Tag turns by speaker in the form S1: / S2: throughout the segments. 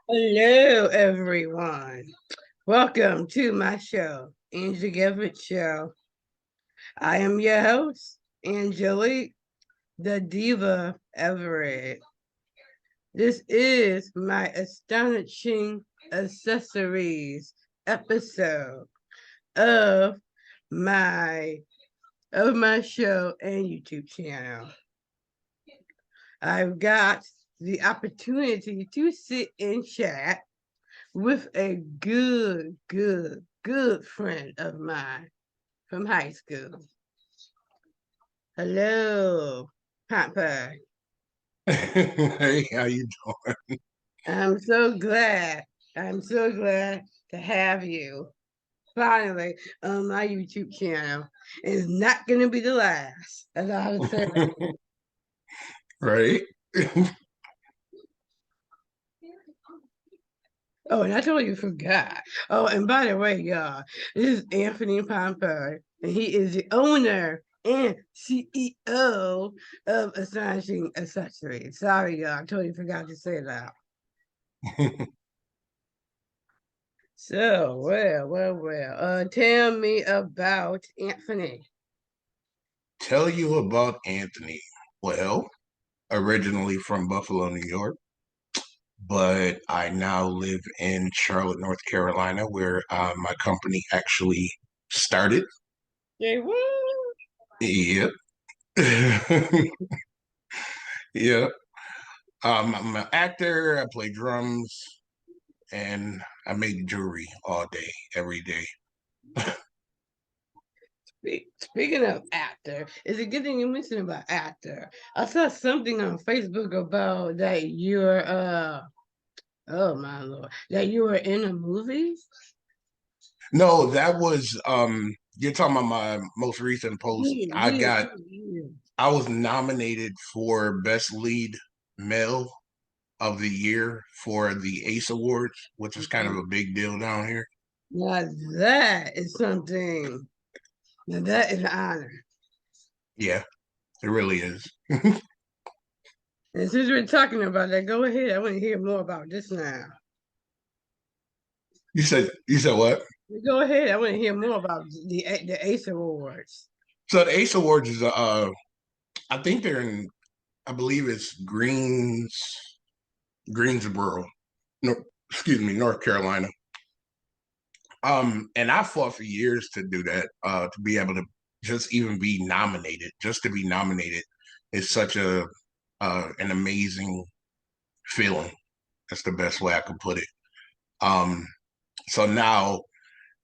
S1: Hello, everyone. Welcome to my show, Engelic Show. I am your host, Angelique, the Diva Everett. This is my Astonishing Accessories episode of my my show and YouTube channel. I've got the opportunity to sit and chat with a good friend of mine from high school. Hello, Pompey.
S2: Hey, how you doing?
S1: I'm so glad. I'm so glad to have you finally on my YouTube channel. It's not going to be the last, as I was saying.
S2: Right?
S1: Oh, and I totally forgot. Oh, and by the way, y'all, this is Anthony Pompey, and he is the owner and CEO of Astonishing Accessories. Sorry, y'all, I totally forgot to say that. So, tell me about Anthony.
S2: Tell you about Anthony. Well, originally from Buffalo, New York, but I now live in Charlotte, North Carolina, where my company actually started.
S1: Say what?
S2: Yep. Yeah. I'm an actor. I play drums, and I make jewelry all day, every day.
S1: Speaking of actor, is it good thing you mentioned about actor? I saw something on Facebook about that you're oh my lord, that you were in a movie.
S2: No, that was you're talking about my most recent post.
S1: Yeah, yeah, yeah.
S2: I was nominated for Best Lead Male of the Year for the Ace Awards, which is kind of a big deal down here.
S1: Now that is something. Now that is an honor.
S2: Yeah, it really is.
S1: And since we're talking about that, go ahead. I want to hear more about this now.
S2: You said what?
S1: Go ahead. I want to hear more about the Ace Awards.
S2: So the Ace Awards is I think they're in I believe it's Greensboro, no, excuse me, North Carolina. And I fought for years to do that, to be able to just even be nominated. Just to be nominated is such a an amazing feeling. That's the best way I could put it. Um, so now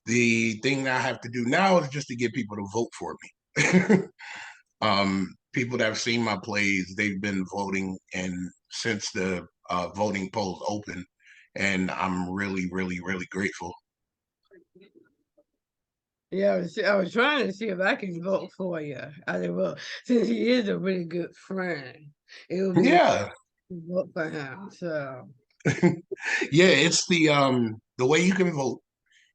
S2: the thing that I have to do now is just to get people to vote for me. People that have seen my plays, they've been voting, and since the voting polls open, and I'm really, really, really grateful.
S1: Yeah, I was trying to see if I can vote for you. I said, well, since he is a really good friend, it would be nice
S2: Yeah,
S1: to vote for him. So,
S2: yeah. It's the way you can vote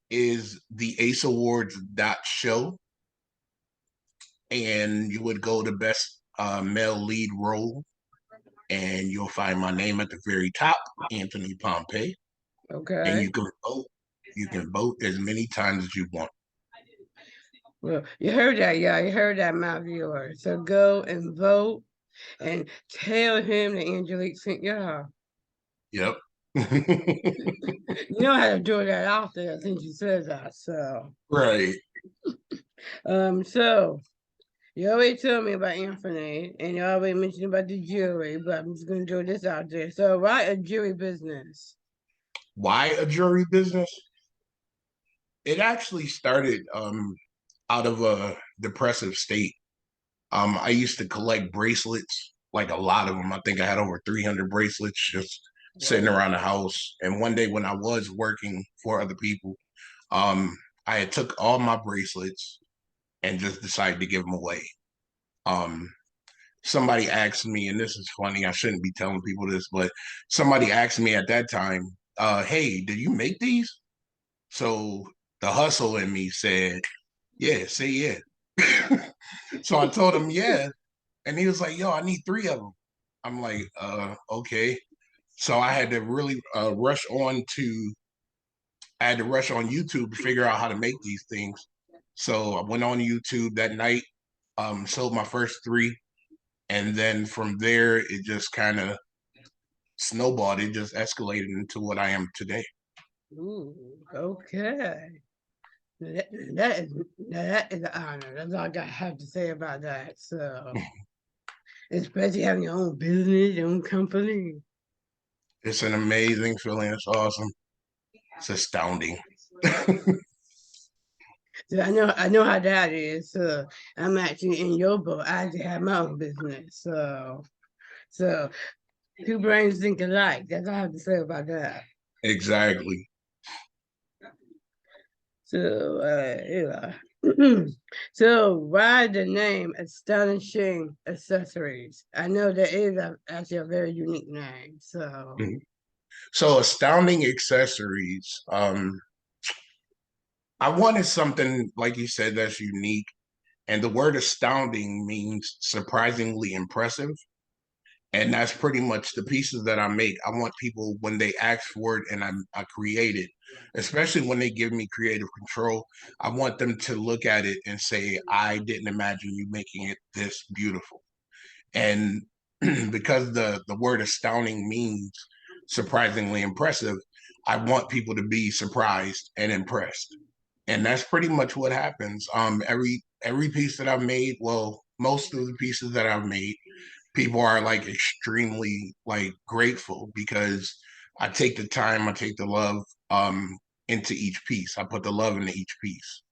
S2: is the Ace Awards dot show, and you would go to best male lead role, and you'll find my name at the very top, Anthony Pompey, and
S1: okay.
S2: you can vote. You can vote as many times as you want.
S1: Well, you heard that, yeah. You heard that, my viewer. So go and vote and tell him that Angelique sent y'all.
S2: Yep.
S1: You know how to do that out there since you said that. So,
S2: Right.
S1: so you already told me about Anthony, and you already mentioned about the jury, but I'm just gonna throw this out there. So, why a jury business?
S2: Why a jewelry business? It actually started out of a depressive state. I used to collect bracelets, like a lot of them. I think I had over 300 bracelets just sitting
S1: Well,
S2: around the house. And one day when I was working for other people, um, I had took all my bracelets and just decided to give them away. Um, Somebody asked me, and this is funny, I shouldn't be telling people this, but somebody asked me at that time, hey, did you make these? So the hustle in me said, yeah, say yeah. So I told him, yeah. And he was like, yo, I need three of them. I'm like, okay. So I had to really rush on to I had to rush on YouTube to figure out how to make these things. So I went on YouTube that night, sold my first three, and then from there it just kind of snowballed. It just escalated into what I am today.
S1: Ooh, okay. That, that is an honor. That's all I have to say about that. So, especially having your own business, your own company.
S2: It's an amazing feeling. It's awesome. It's astounding.
S1: So I know how that is. So I'm actually in your boat. I actually have my own business. So two brains think alike. That's all I have to say about that.
S2: Exactly.
S1: So yeah. So why the name Astonishing Accessories? I know that is actually a very unique name. So
S2: Mhm. So astounding accessories. I wanted something like you said that's unique, and the word astounding means surprisingly impressive. And that's pretty much the pieces that I make. I want people when they ask for it and I create it, especially when they give me creative control, I want them to look at it and say, I didn't imagine you making it this beautiful. And because the word astounding means surprisingly impressive, I want people to be surprised and impressed. And that's pretty much what happens. Every piece that I've made, well, most of the pieces that I've made, people are like extremely like grateful because I take the time, I take the love into each piece. I put the love into each piece.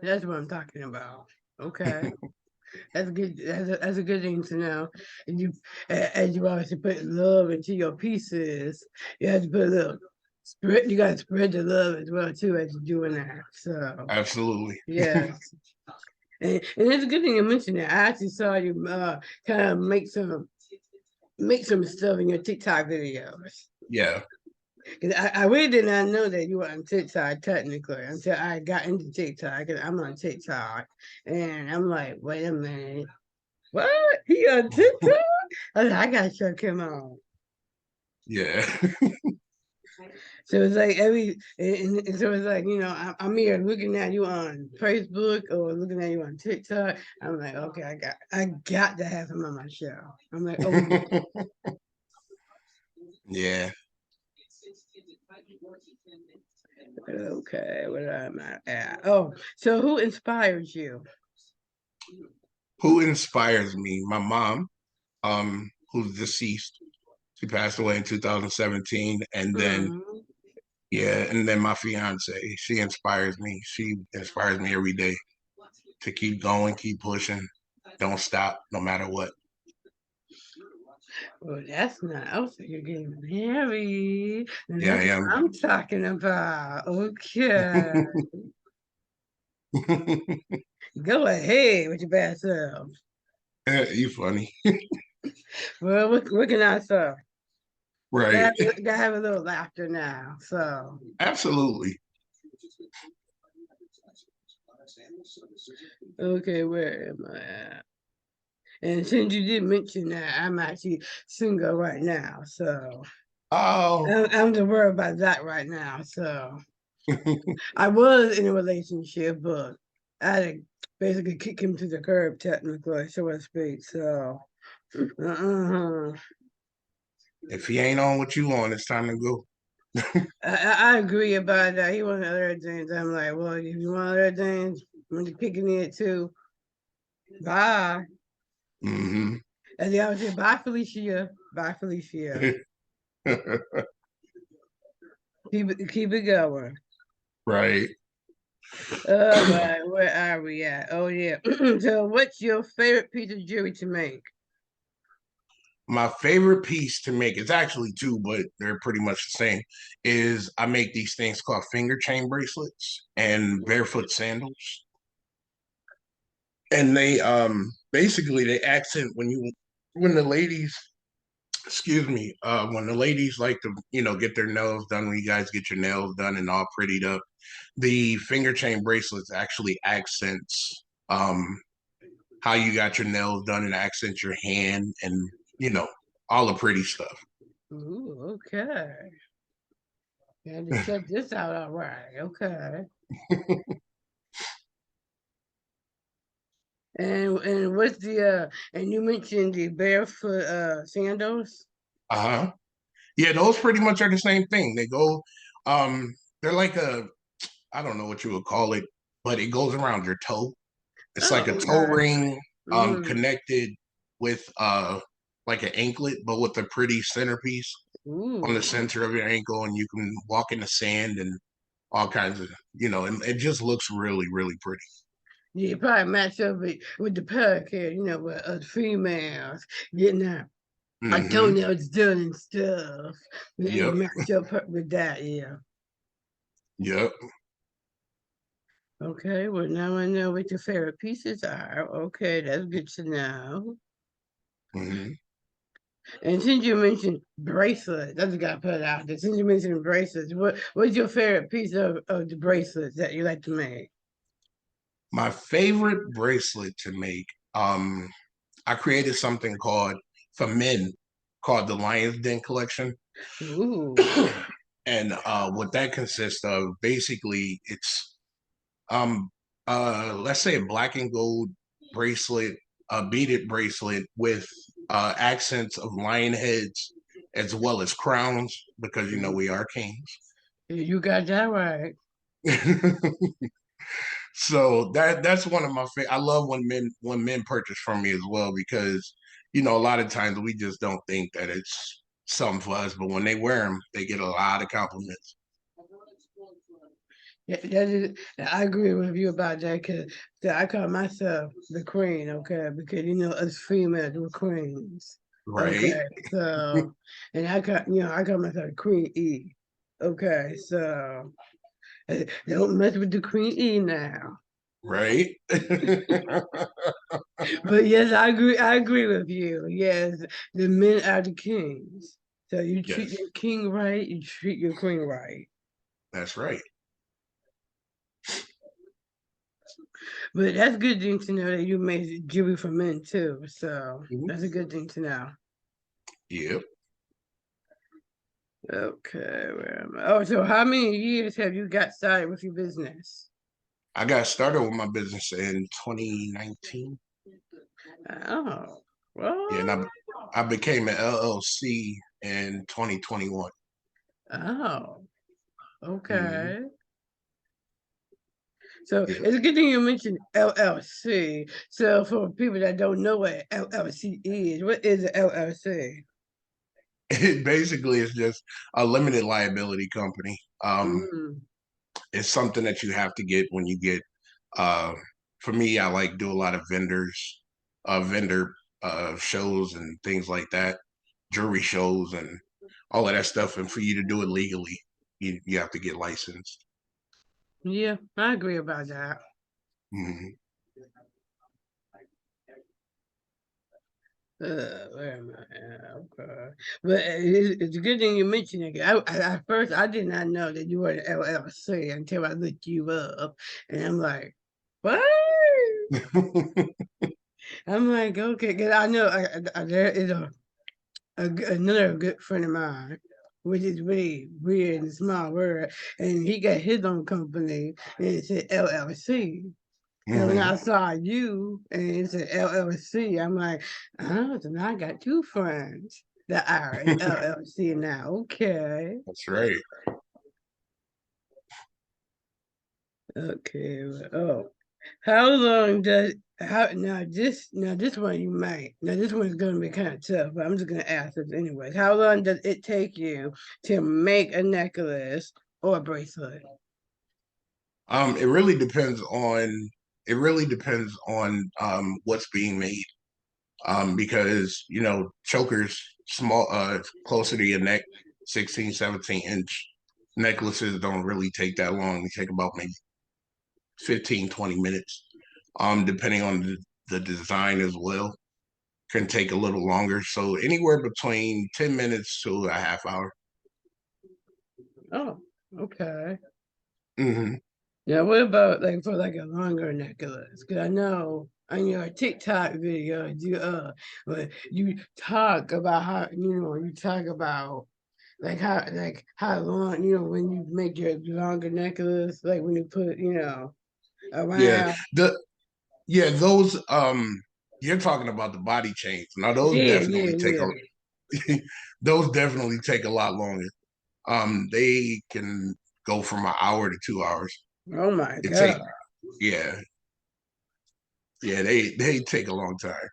S1: that's what I'm talking about. Okay. That's good. That's a good thing to know. And as you always put love into your pieces, you have to put a little spread. You got to spread the love as well too as you're doing that. So
S2: Absolutely.
S1: yes, and it's a good thing you mentioned that. I actually saw you kind of make some stuff in your TikTok videos.
S2: Yeah.
S1: 'Cause I really did not know that you were on TikTok technically until I got into TikTok. Cause I'm on TikTok, and I'm like, wait a minute. What? He on TikTok? I gotta check him out.
S2: Yeah.
S1: So it's like and so it's like I'm here looking at you on Facebook or looking at you on TikTok. I'm like, okay, I got to have him on my show. I'm like, oh
S2: Yeah.
S1: okay, what am I at? Oh, so who inspires you?
S2: Who inspires me? My mom, who's deceased. She passed away in 2017. And then
S1: Mhm.
S2: yeah, and then my fiance, she inspires me. She inspires me every day to keep going, keep pushing, don't stop, no matter what.
S1: Well, that's not. Oh, so you're getting married. And
S2: Yeah,
S1: that's
S2: I
S1: what I'm talking about. Okay.
S2: am.
S1: Go ahead with your bad self.
S2: You funny.
S1: Well, what can I say?
S2: Right.
S1: Gotta have a little laughter now. So,
S2: Absolutely.
S1: okay, where am I at? And since you did mention that, I'm actually single right now. So,
S2: Oh.
S1: I'm just worried about that right now. So, I was in a relationship, but I had to basically kick him to the curb, technically, so to speak. So, uh-huh.
S2: If he ain't on what you on, it's time to go.
S1: I agree about that. He wanted other things. I'm like, well, if you want other things, when you're kicking it too, bye.
S2: Hmm.
S1: And the other say, bye, Felicia. Bye, Felicia. Keep it going.
S2: Right.
S1: All right, where are we at? Oh yeah. So, what's your favorite piece of jewelry to make?
S2: My favorite piece to make, it's actually two, but they're pretty much the same, is I make these things called finger chain bracelets and barefoot sandals. And they basically they accent when the ladies excuse me, when the ladies like to, get their nails done, when you guys get your nails done and all prettied up, the finger chain bracelets actually accents how you got your nails done and accents your hand and, you know, all the pretty stuff.
S1: Ooh, okay. Had to check this out. All right. Okay. And what's the and you mentioned the barefoot sandals?
S2: Uh-huh. Yeah, those pretty much are the same thing. They go, they're like a, I don't know what you would call it, but it goes around your toe. It's like a
S1: Oh,
S2: toe
S1: okay.
S2: ring,
S1: Mm.
S2: connected with like an anklet, but with a pretty centerpiece on the
S1: Ooh.
S2: center of your ankle, and you can walk in the sand and all kinds of, and it just looks really, really pretty.
S1: Yeah, probably match up with the podcast, with us females getting our
S2: Hmm.
S1: toenails done and stuff. It
S2: Yep.
S1: match up with that, yeah.
S2: Yep.
S1: Okay, well now I know what your favorite pieces are. Okay, that's good to know.
S2: Hmm.
S1: And since you mentioned bracelets, I just gotta put it out there. Since you mentioned bracelets, what's your favorite piece of the bracelets that you like to make?
S2: My favorite bracelet to make, I created something called for men called the Lion's Den collection.
S1: Ooh.
S2: And what that consists of, basically, it's um let's say a black and gold bracelet, a beaded bracelet with accents of lion heads as well as crowns, because we are kings.
S1: You got that right.
S2: So that's one of my favorite. I love when men purchase from me as well, because a lot of times we just don't think that it's something for us, but when they wear them, they get a lot of compliments.
S1: Yeah, I agree with you about that because I call myself the queen, okay? Because us females we're queens,
S2: Right.
S1: okay? So, and I call myself Queen E, okay? So, don't mess with the Queen E now.
S2: Right.
S1: But yes, I agree with you. Yes, the men are the kings. So you treat
S2: Yes,
S1: your king right, you treat your queen right.
S2: that's right.
S1: But that's a good thing to know that you made jewelry for men too. So
S2: Mhm.
S1: that's a good thing to know.
S2: Yep.
S1: Okay, where am I? Oh, so how many years have you got started with your business?
S2: I got started with my business in 2019.
S1: Oh,
S2: Yeah, and
S1: well,
S2: I became an LLC in 2021.
S1: oh,
S2: Hmm.
S1: okay. So
S2: Yep.
S1: it's a good thing you mentioned LLC. So for people that don't know what LLC is, what is an LLC?
S2: It basically is just a limited liability company.
S1: Mm,
S2: It's something that you have to get when you get. Uh, for me, I like do a lot of vendor shows and things like that, jury shows and all of that stuff. And for you to do it legally, you have to get licensed.
S1: yeah, I agree about that.
S2: Hmm.
S1: Where am I at? Okay. But it's a good thing you mentioned it. At first, I did not know that you were an LLC until I looked you up. And I'm like, what? I'm like, okay, because I know there is another good friend of mine, which is really weird and small word. And he got his own company and it said LLC. So when
S2: Hmm.
S1: I saw you and it's an LLC, I'm like, oh, so now I got two friends that are an LLC now. Okay.
S2: That's right.
S1: Okay. Oh, how long does how now this one you might now this one's gonna be kind of tough, but I'm just gonna ask this anyways. How long does it take you to make a necklace or a bracelet?
S2: It really depends on what's being made. Because chokers small, closer to your neck, 16, 17 inch necklaces don't really take that long. They take about maybe 15, 20 minutes. Depending on the design as well, can take a little longer. So anywhere between 10 minutes to a half hour.
S1: Oh, okay.
S2: Hmm.
S1: Yeah, what about like for like a longer necklace? Because I know. on your TikTok videos, you talk about how you talk about like how long when you make your longer necklace, like when you put
S2: Yeah,
S1: around.
S2: those you're talking about the body chains. Now those
S1: Yeah,
S2: definitely
S1: yeah,
S2: take
S1: yeah.
S2: a those definitely take a lot longer. They can go from an hour to 2 hours.
S1: Oh my
S2: It take
S1: God.
S2: yeah, they take a long time.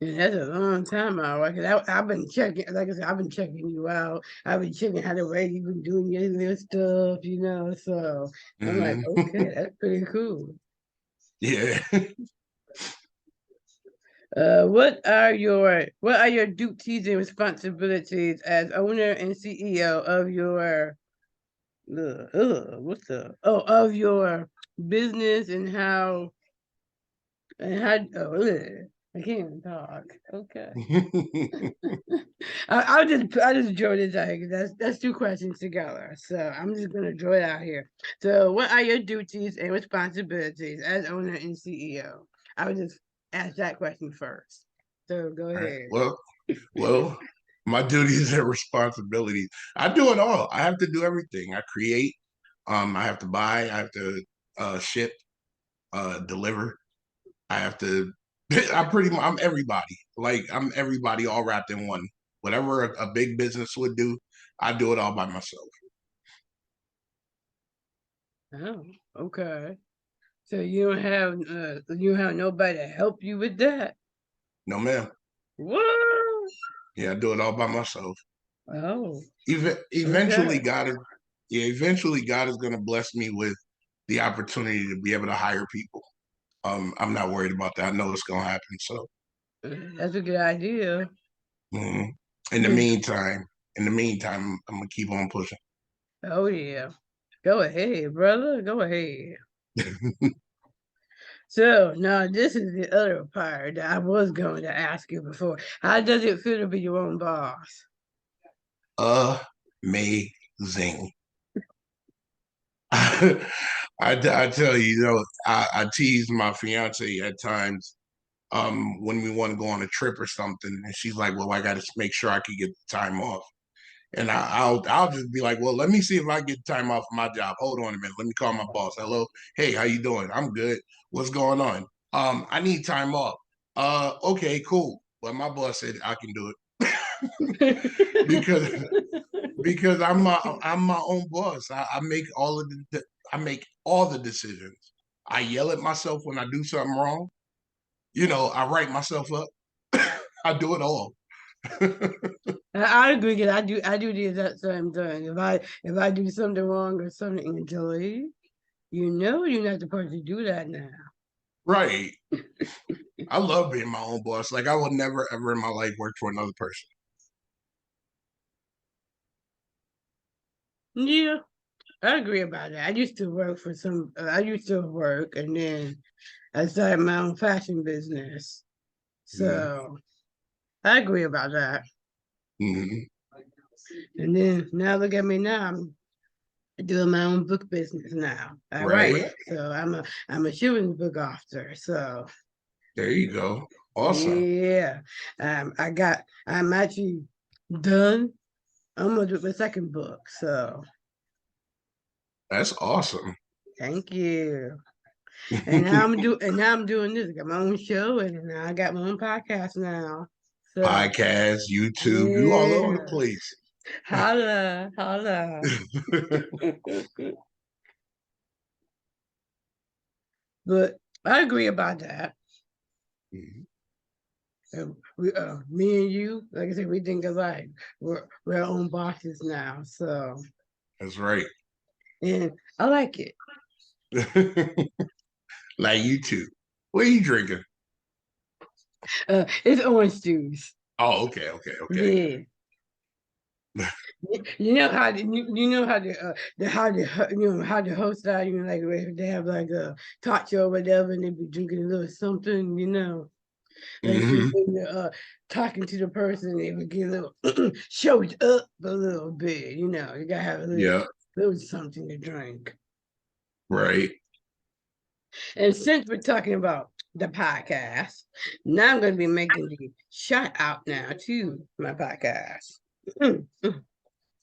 S1: Yeah, that's a long time out, right? 'Cause I've been checking, like I said, I've been checking you out. I've been checking how the way you've been doing your little stuff. So I'm like,
S2: Hmm.
S1: okay, that's pretty cool.
S2: Yeah.
S1: What are your duties and responsibilities as owner and CEO of your of your business I can't even talk. Okay. I'll just draw this out here 'cause that's two questions together. So I'm just gonna draw it out here. So what are your duties and responsibilities as owner and CEO? I would just ask that question first. So go
S2: All right.
S1: ahead.
S2: Well, my duties and responsibilities. I do it all. I have to do everything. I create. I have to buy. I have to ship, deliver. I have to. I'm everybody. Like I'm everybody all wrapped in one. Whatever a big business would do, I do it all by myself.
S1: Oh, okay. So you don't have nobody to help you with that.
S2: No, ma'am.
S1: What?
S2: Yeah, I do it all by myself.
S1: Oh,
S2: Eventually,
S1: okay.
S2: eventually, God is going to bless me with the opportunity to be able to hire people. I'm not worried about that. I know it's going to happen. So,
S1: That's a good idea.
S2: mhm. in the
S1: Just
S2: meantime, I'm gonna keep on pushing.
S1: Oh yeah. Go ahead, brother. Go ahead. So now this is the other part that I was going to ask you before. How does it feel to be your own boss?
S2: Amazing. I tell you, I tease my fiance at times when we want to go on a trip or something, and she's like, "Well, I got to make sure I can get the time off." And I'll just be like, "Well, let me see if I get time off my job. Hold on a minute. Let me call my boss. Hello, hey, how you doing? I'm good. What's going on? I need time off. Okay, cool. Well, my boss said I can do it because I'm my own boss. I make all of I make all the decisions. I yell at myself when I do something wrong. I write myself up. I do it all.
S1: I agree. 'Cause I do the exact same thing. If I do something wrong or something intelligent, you're not supposed to do that now.
S2: Right. I love being my own boss. Like I would never ever in my life work for another person.
S1: Yeah, I agree about that. I used to work and then I started my own fashion business.
S2: Mm-hmm.
S1: So I agree about that.
S2: Mm-hmm.
S1: And then now look at me now. I'm doing my own book business now. I write.
S2: Right.
S1: So I'm a children's book author. So
S2: There you go. Awesome.
S1: yeah. I'm actually done. I'm gonna do my second book. So
S2: That's awesome.
S1: thank you. And now I'm doing this. I got my own show and now I got my own podcast now. So
S2: Podcast, YouTube, you all over the
S1: yeah.
S2: place.
S1: Holla, holla. But I agree about that.
S2: Mhm.
S1: Me and you, like I said, we think alike. We're our own bosses now, so
S2: That's right.
S1: and I like it.
S2: Like YouTube. What are you drinking?
S1: It's orange juice.
S2: Oh, okay, okay, okay.
S1: Yeah, you know how you know how the host are. Like if they have like a talk show or whatever, and they be drinking a little something. Like
S2: Hmm.
S1: when you're talking to the person, they would get a little show it up a little bit. You gotta have a little,
S2: Yeah,
S1: little something to drink.
S2: right.
S1: And since we're talking about the podcast. Now I'm going to be making the shout out now to my podcast.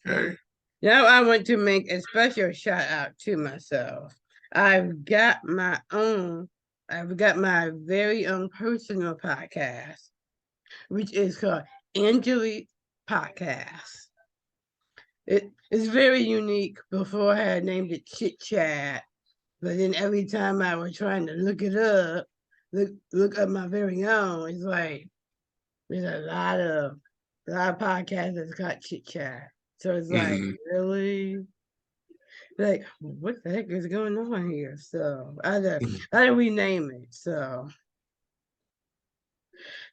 S2: Okay.
S1: Now I want to make a special shout out to myself. I've got my very own personal podcast, which is called Engelic Podcast. It is very unique. Before I had named it Chit Chat, but then every time I was trying to look it up, look up my very own, it's like there's a lot of podcasts that's got Chit Chat. So it's like really like what the heck is going on here? So I had to rename it. So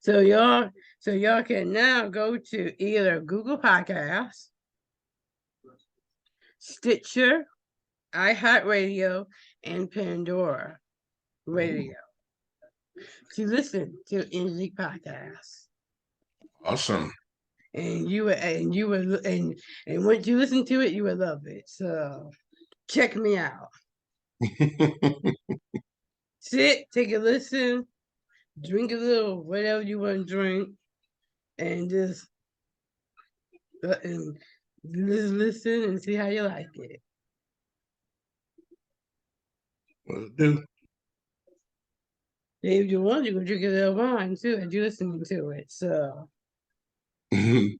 S1: y'all can now go to either Google Podcasts, Stitcher, iHeartRadio, and Pandora Radio to listen to Engelic Podcasts.
S2: Awesome.
S1: And you would and once you listen to it, you would love it. So check me out. Sit, take a listen, drink a little whatever you want to drink, and just listen and see how you like it.
S2: Will do.
S1: If you want, you can drink a little wine too as you're listening to it. So, you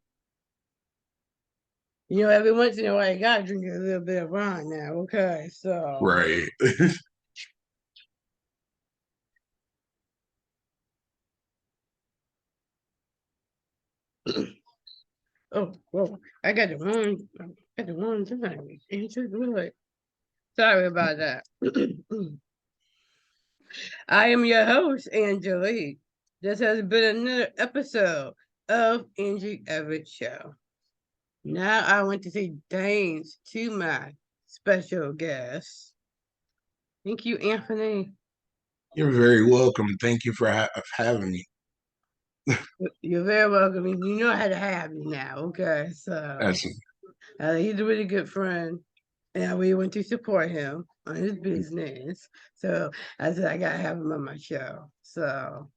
S1: know, every once in a while, you gotta drink a little bit of wine now. Okay, so
S2: Right.
S1: oh, well, I got the wrong time. It's good. Sorry about that. I am your host, Angelique. This has been another episode of Engelic Show. Now I want to say thanks to my special guest. Thank you, Anthony.
S2: You're very welcome. Thank you for having me.
S1: You're very welcome. You know how to have me now, okay? So
S2: That's
S1: he's a really good friend, and we want to support him on his business. So I said I gotta have him on my show. So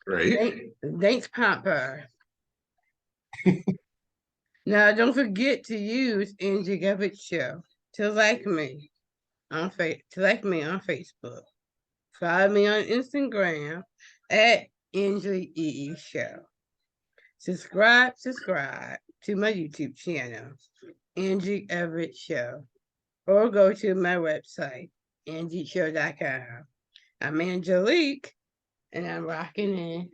S2: great.
S1: thanks, Pompey. Now don't forget to use Engelic Show to like me on Facebook. Follow me on Instagram at Engelic Show. Subscribe to my YouTube channel, Engelic Show, or go to my website, angelishow.com. I'm Angelique, and I'm rocking in